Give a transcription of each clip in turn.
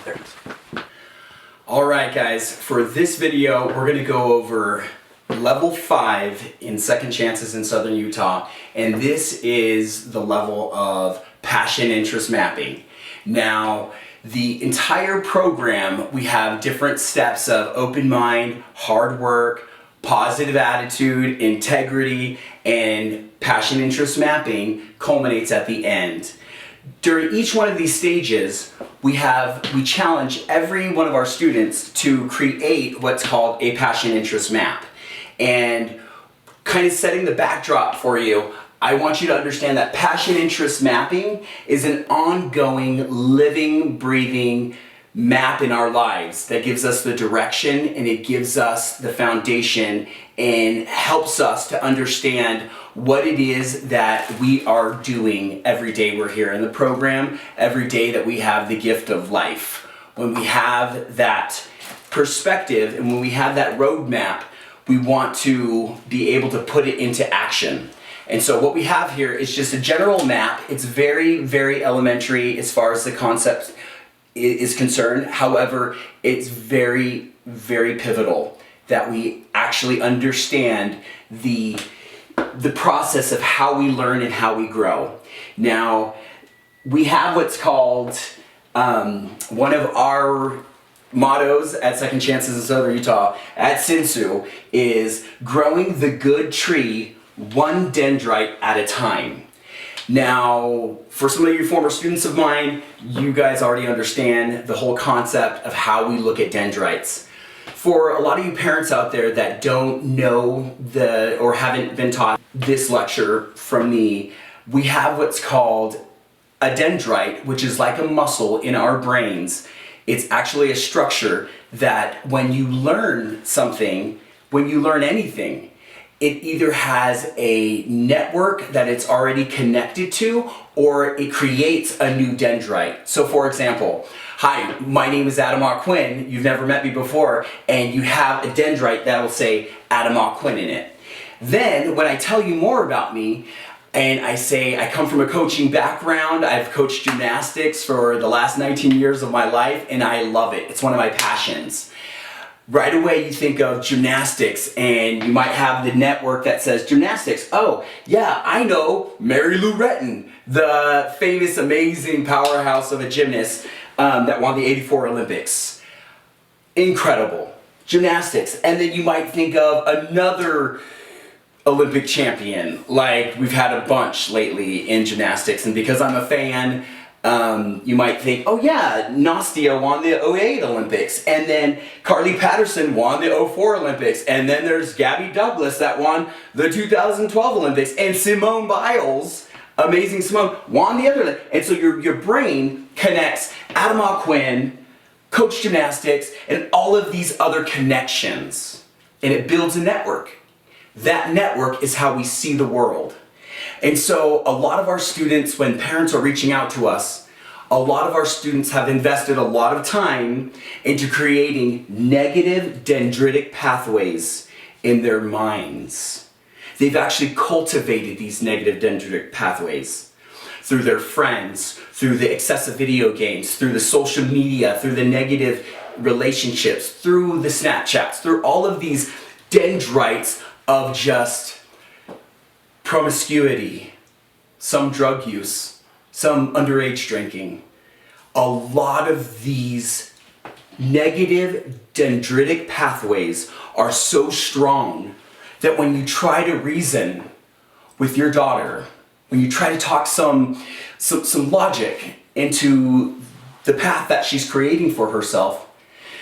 There it is. Alright guys, for this video we're going to go over level 5 in Second Chances in Southern Utah, and this is the level of passion interest mapping. Now, the entire program, we have different steps of open mind, hard work, positive attitude, integrity, and passion interest mapping culminates at the end. During each one of these stages, we challenge every one of our students to create what's called a passion interest map. And kind of setting the backdrop for you, I want you to understand that passion interest mapping is an ongoing, living, breathing map in our lives that gives us the direction, and it gives us the foundation and helps us to understand what it is that we are doing every day we're here in the program, every day that we have the gift of life. When we have that perspective and when we have that roadmap, we want to be able to put it into action. And so what we have here is just a general map. It's very, very elementary as far as the concept is concerned. However, it's very, very pivotal that we actually understand the process of how we learn and how we grow. Now, we have what's called one of our mottos at Second Chances in Southern Utah at Sinsu is growing the good tree one dendrite at a time. Now, for some of you former students of mine, you guys already understand the whole concept of how we look at dendrites. For a lot of you parents out there that don't know or haven't been taught this lecture from me, we have what's called a dendrite, which is like a muscle in our brains. It's actually a structure that when you learn something, when you learn anything, it either has a network that it's already connected to, or it creates a new dendrite. So for example, hi, my name is Quin, you've never met me before, and you have a dendrite that will say Quin in it. Then when I tell you more about me, and I say I come from a coaching background, I've coached gymnastics for the last 19 years of my life, and I love it. It's one of my passions. Right away you think of gymnastics, and you might have the network that says gymnastics. Oh, yeah, I know Mary Lou Retton, the famous, amazing powerhouse of a gymnast that won the '84 Olympics. Incredible. Gymnastics. And then you might think of another Olympic champion, like we've had a bunch lately in gymnastics, and because I'm a fan, you might think, oh yeah, Nastia won the '08 Olympics, and then Carly Patterson won the '04 Olympics, and then there's Gabby Douglas that won the 2012 Olympics, and Simone Biles, amazing Simone, won the other. And so your brain connects Quin, coach gymnastics, and all of these other connections, and it builds a network. That network is how we see the world. And so a lot of our students, when parents are reaching out to us, a lot of our students have invested a lot of time into creating negative dendritic pathways in their minds. They've actually cultivated these negative dendritic pathways through their friends, through the excessive video games, through the social media, through the negative relationships, through the Snapchats, through all of these dendrites of just promiscuity, some drug use, some underage drinking. A lot of these negative dendritic pathways are so strong that when you try to reason with your daughter, when you try to talk some logic into the path that she's creating for herself,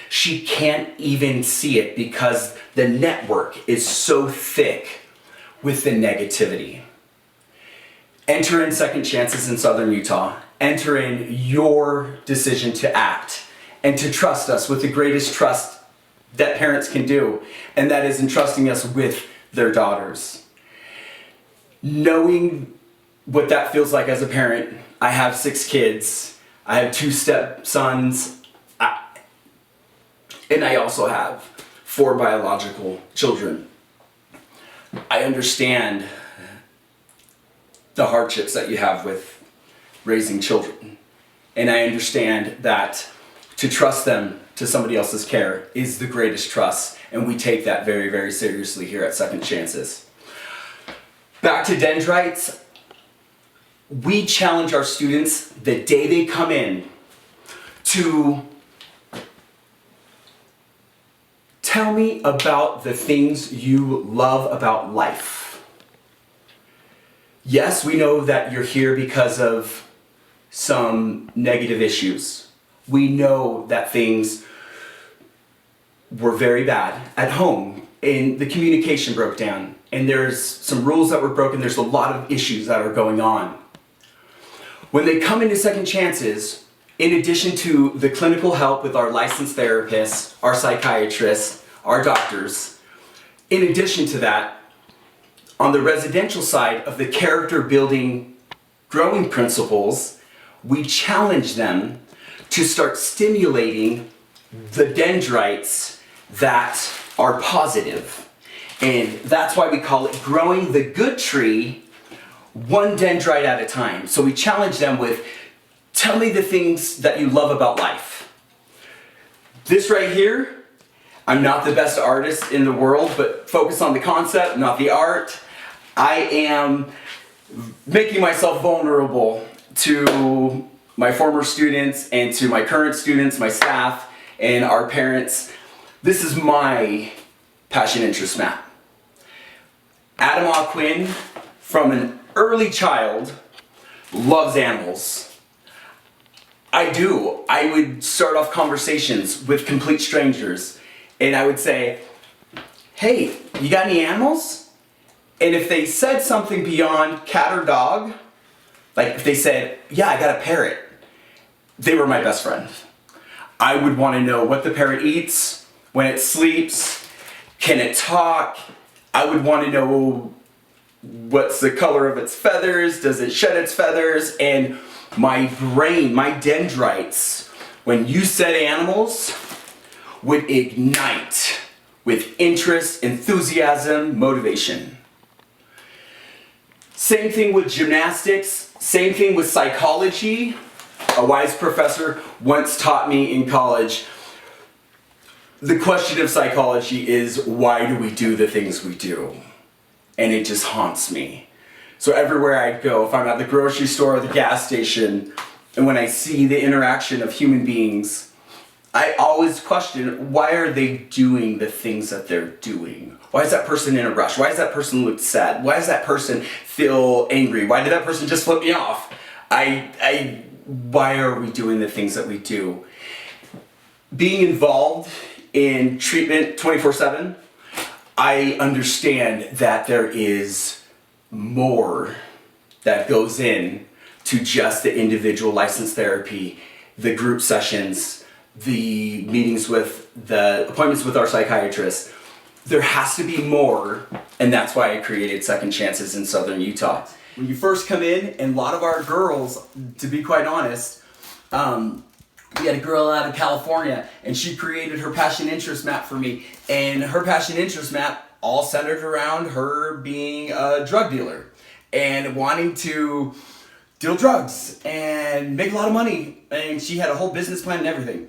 she can't even see it because the network is so thick with the negativity. Enter in Second Chances in Southern Utah. Enter in your decision to act and to trust us with the greatest trust that parents can do, and that is entrusting us with their daughters. Knowing what that feels like as a parent, I have 6 kids, I have 2 stepsons, and I also have 4 biological children. I understand the hardships that you have with raising children. And I understand that to trust them to somebody else's care is the greatest trust, and we take that very, very seriously here at Second Chances. Back to dendrites, we challenge our students the day they come in to tell me about the things you love about life. Yes, we know that you're here because of some negative issues. We know that things were very bad at home and the communication broke down and there's some rules that were broken. There's a lot of issues that are going on. When they come into Second Chances, in addition to the clinical help with our licensed therapists, our psychiatrists, our doctors, in addition to that, on the residential side of the character building growing principles, we challenge them to start stimulating the dendrites that are positive. And that's why we call it growing the good tree one dendrite at a time. So we challenge them with, tell me the things that you love about life. This right here, I'm not the best artist in the world, but focus on the concept, not the art. I am making myself vulnerable to my former students and to my current students, my staff, and our parents. This is my passion interest map. Quin, from an early child, loves animals. I do. I would start off conversations with complete strangers and I would say, hey, you got any animals? And if they said something beyond cat or dog, like if they said, yeah, I got a parrot, they were my best friend. I would want to know what the parrot eats, when it sleeps, can it talk? I would want to know what's the color of its feathers, does it shed its feathers? And my brain, my dendrites, when you said animals, would ignite with interest, enthusiasm, motivation. Same thing with gymnastics, same thing with psychology. A wise professor once taught me in college, the question of psychology is, why do we do the things we do? And it just haunts me. So everywhere I go, if I'm at the grocery store or the gas station, and when I see the interaction of human beings, I always question, why are they doing the things that they're doing? Why is that person in a rush? Why does that person look sad? Why does that person feel angry? Why did that person just flip me off? Why are we doing the things that we do? Being involved in treatment 24/7, I understand that there is more that goes in to just the individual licensed therapy, the group sessions, the meetings with the appointments with our psychiatrists. There has to be more, and that's why I created Second Chances in Southern Utah. When you first come in, and a lot of our girls, to be quite honest, we had a girl out of California, and she created her passion interest map for me, and her passion interest map all centered around her being a drug dealer and wanting to deal drugs and make a lot of money, and she had a whole business plan and everything.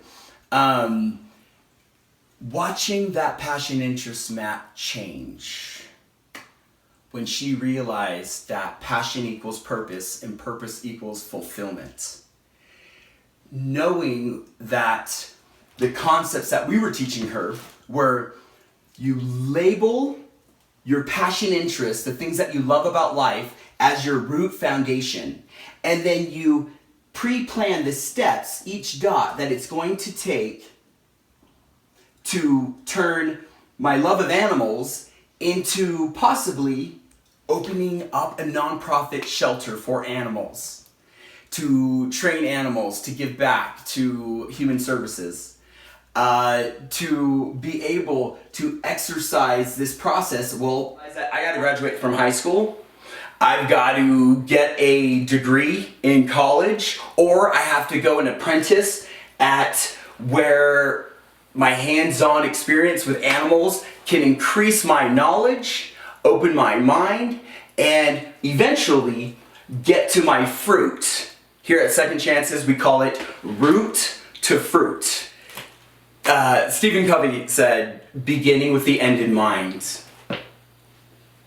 Watching that passion interest map change when she realized that passion equals purpose and purpose equals fulfillment. Knowing that the concepts that we were teaching her were, you label your passion interests, the things that you love about life, as your root foundation, and then you pre-plan the steps, each dot that it's going to take to turn my love of animals into possibly opening up a nonprofit shelter for animals, to train animals, to give back to human services, to be able to exercise this process. Well, I got to graduate from high school. I've got to get a degree in college, or I have to go an apprentice at where my hands-on experience with animals can increase my knowledge, open my mind, and eventually get to my fruit. Here at Second Chances, we call it root to fruit. Stephen Covey said, beginning with the end in mind.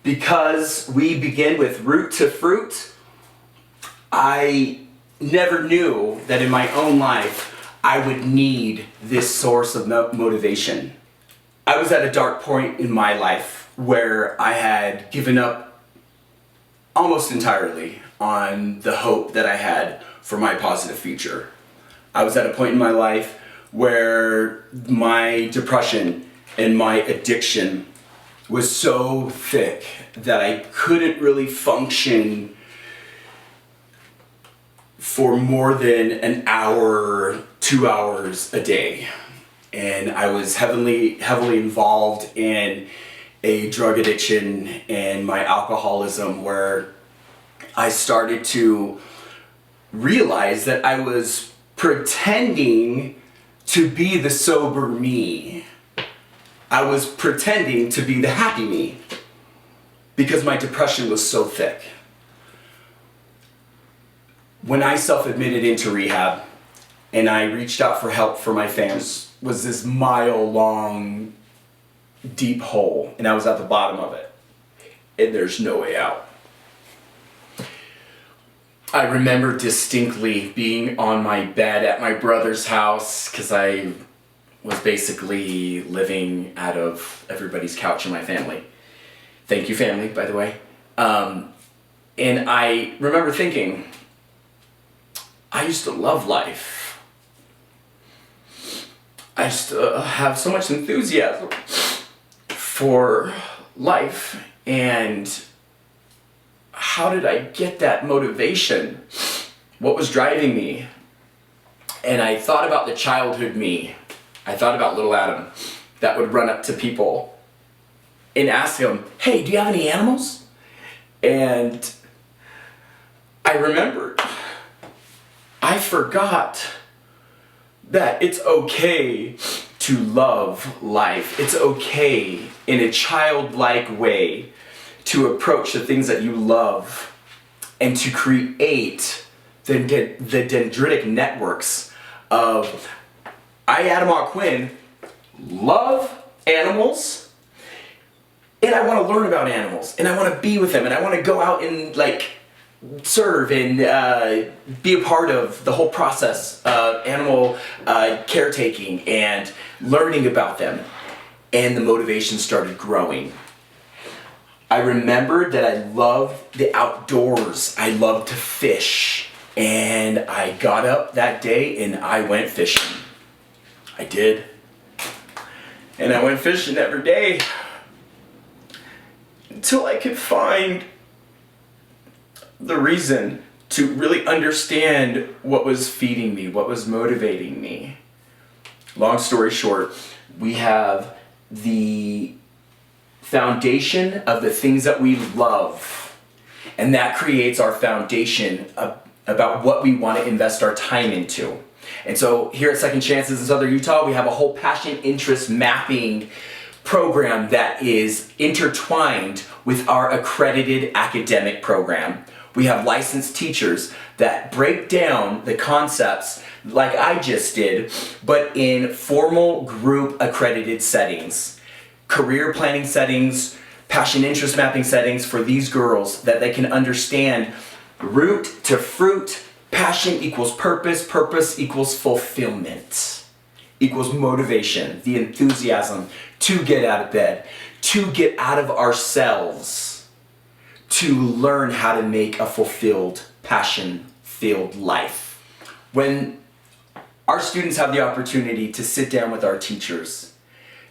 Because we begin with root to fruit, I never knew that in my own life I would need this source of motivation. I was at a dark point in my life where I had given up almost entirely on the hope that I had for my positive future. I was at a point in my life where my depression and my addiction was so thick that I couldn't really function for more than an hour, 2 hours a day. And I was heavily involved in a drug addiction and my alcoholism, where I started to realize that I was pretending to be the sober me. I was pretending to be the happy me because my depression was so thick. When I self-admitted into rehab and I reached out for help for my family, was this mile-long, deep hole, and I was at the bottom of it, and there's no way out. I remember distinctly being on my bed at my brother's house, because I was basically living out of everybody's couch in my family. Thank you, family, by the way. And I remember thinking, I used to love life. I used to have so much enthusiasm for life, and how did I get that motivation? What was driving me? And I thought about the childhood me. I thought about little Adam that would run up to people and ask them, hey, do you have any animals? And I remembered, I forgot that it's okay to love life. It's okay in a childlike way to approach the things that you love and to create the dendritic networks of Quin, love animals, and I want to learn about animals, and I want to be with them, and I want to go out and serve and be a part of the whole process of animal caretaking and learning about them. And the motivation started growing. I remembered that I loved the outdoors. I loved to fish. And I got up that day and I went fishing. I did. And I went fishing every day until I could find the reason to really understand what was feeding me, what was motivating me. Long story short, we have the foundation of the things that we love, and that creates our foundation about what we want to invest our time into. And so here at Second Chances in Southern Utah, we have a whole passion interest mapping program that is intertwined with our accredited academic program. We have licensed teachers that break down the concepts like I just did, but in formal group accredited settings, career planning settings, passion interest mapping settings for these girls, that they can understand root to fruit. Passion equals purpose, purpose equals fulfillment, equals motivation, the enthusiasm to get out of bed, to get out of ourselves, to learn how to make a fulfilled, passion-filled life. When our students have the opportunity to sit down with our teachers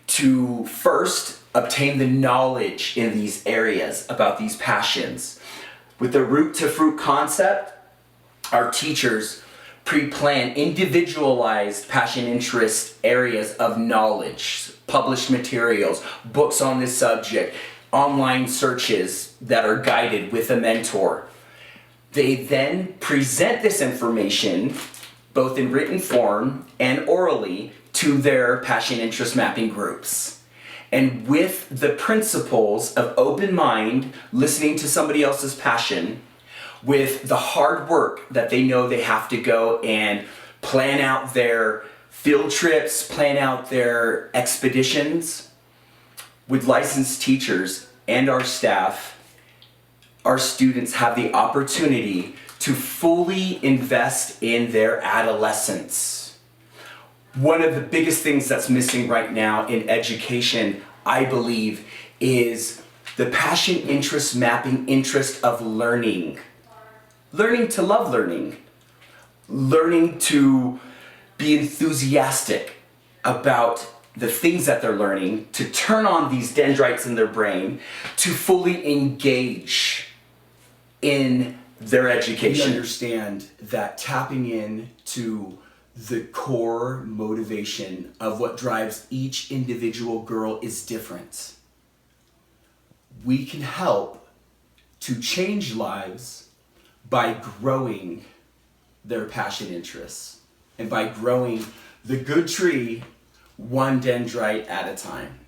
to first obtain the knowledge in these areas about these passions, with the root to fruit concept, our teachers pre-plan individualized passion interest areas of knowledge, published materials, books on this subject, online searches that are guided with a mentor. They then present this information, both in written form and orally, to their passion interest mapping groups. And with the principles of open mind, listening to somebody else's passion, with the hard work that they know they have to go and plan out their field trips, plan out their expeditions. With licensed teachers and our staff, our students have the opportunity to fully invest in their adolescence. One of the biggest things that's missing right now in education, I believe, is the passion, interest mapping, interest of learning. Learning to love learning. Learning to be enthusiastic about the things that they're learning, to turn on these dendrites in their brain, to fully engage in their education. We understand that tapping in to the core motivation of what drives each individual girl is different. We can help to change lives by growing their passion interests and by growing the good tree one dendrite at a time.